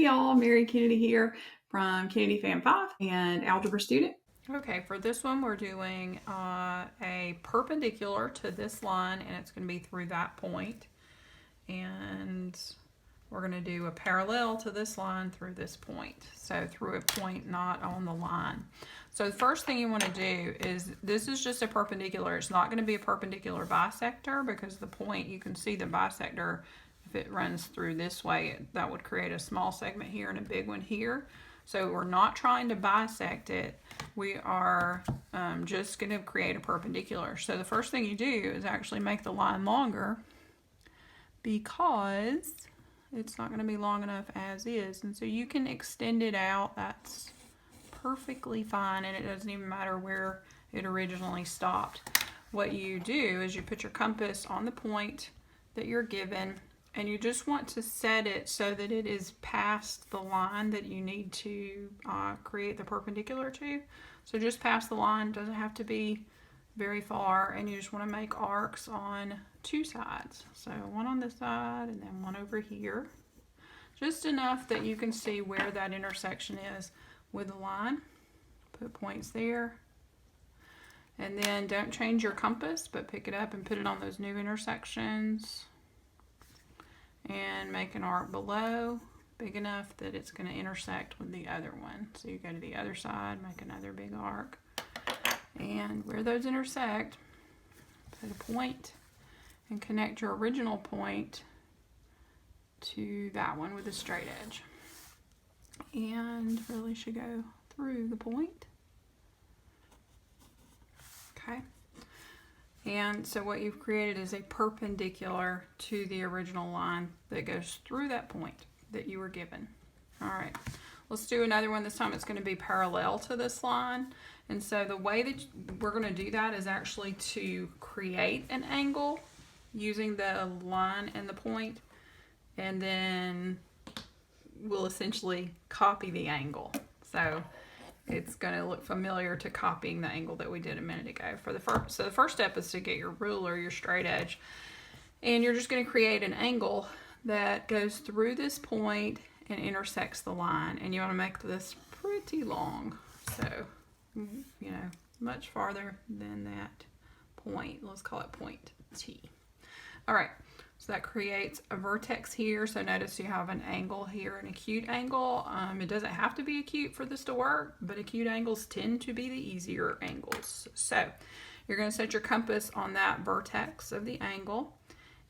y'all, Mary Kennedy here from Kennedy Fam 5 and Algebra Student. Okay, for this one we're doing a perpendicular to this line, and it's going to be through that point. And we're going to do a parallel to this line through this point. So through a point not on the line. So the first thing you want to do is, this is just a perpendicular. It's not going to be a perpendicular bisector, because the point, you can see the bisector, if it runs through this way, that would create a small segment here and a big one here. So we're not trying to bisect it. We are just going to create a perpendicular. So the first thing you do is actually make the line longer, because it's not going to be long enough as is. And so you can extend it out. That's perfectly fine, and it doesn't even matter where it originally stopped. What you do is you put your compass on the point that you're given, and you just want to set it so that it is past the line that you need to create the perpendicular to. So just past the line, doesn't have to be very far, and you just want to make arcs on two sides. So one on this side and then one over here. Just enough that you can see where that intersection is with the line. Put points there. And then don't change your compass, but pick it up and put it on those new intersections. And make an arc below, big enough that it's going to intersect with the other one. So you go to the other side, make another big arc. And where those intersect, put a point and connect your original point to that one with a straight edge. And really should go through the point. Okay. And so what you've created is a perpendicular to the original line that goes through that point that you were given. All right, let's do another one. This time it's going to be parallel to this line. And so the way that we're going to do that is actually to create an angle using the line and the point, and then we'll essentially copy the angle. So it's going to look familiar to copying the angle that we did a minute ago. So the first step is to get your ruler, your straight edge, and you're just going to create an angle that goes through this point and intersects the line. And you want to make this pretty long, so you know, much farther than that point. Let's call it point T. All right. So that creates a vertex here. So notice you have an angle here, an acute angle. It doesn't have to be acute for this to work, but acute angles tend to be the easier angles. So you're going to set your compass on that vertex of the angle,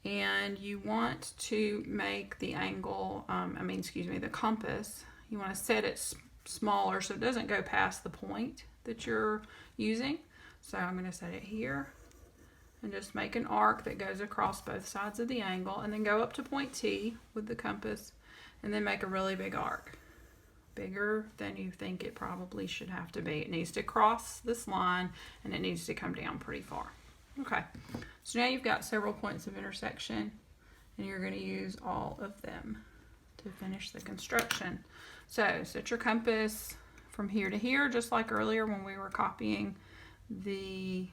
and you want to make the angle, the compass, you want to set it smaller so it doesn't go past the point that you're using. So I'm going to set it here. And just make an arc that goes across both sides of the angle, and then go up to point T with the compass, and then make a really big arc. Bigger than you think it probably should have to be. It needs to cross this line, and it needs to come down pretty far. Okay, so now you've got several points of intersection, and you're going to use all of them to finish the construction. So set your compass from here to here, just like earlier when we were copying the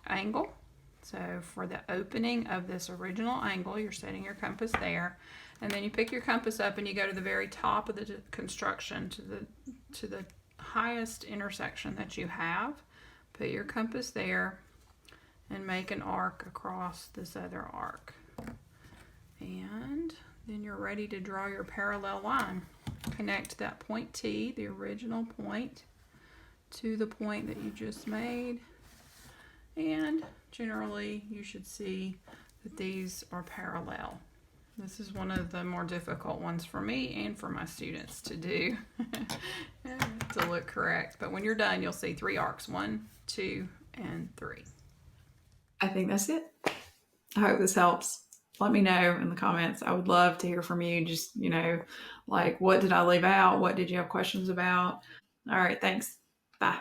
angle. So for the opening of this original angle, you're setting your compass there, and then you pick your compass up and you go to the very top of the construction, to the highest intersection that you have. Put your compass there and make an arc across this other arc. And then you're ready to draw your parallel line. Connect that point T, the original point, to the point that you just made. And generally you should see that these are parallel. This is one of the more difficult ones for me and for my students to do to look correct. But when you're done, you'll see 3 arcs, 1, 2, and 3. I think that's it. I hope this helps. Let me know in the comments. I would love to hear from you. Just, like, what did I leave out? What did you have questions about? All right, thanks. Bye.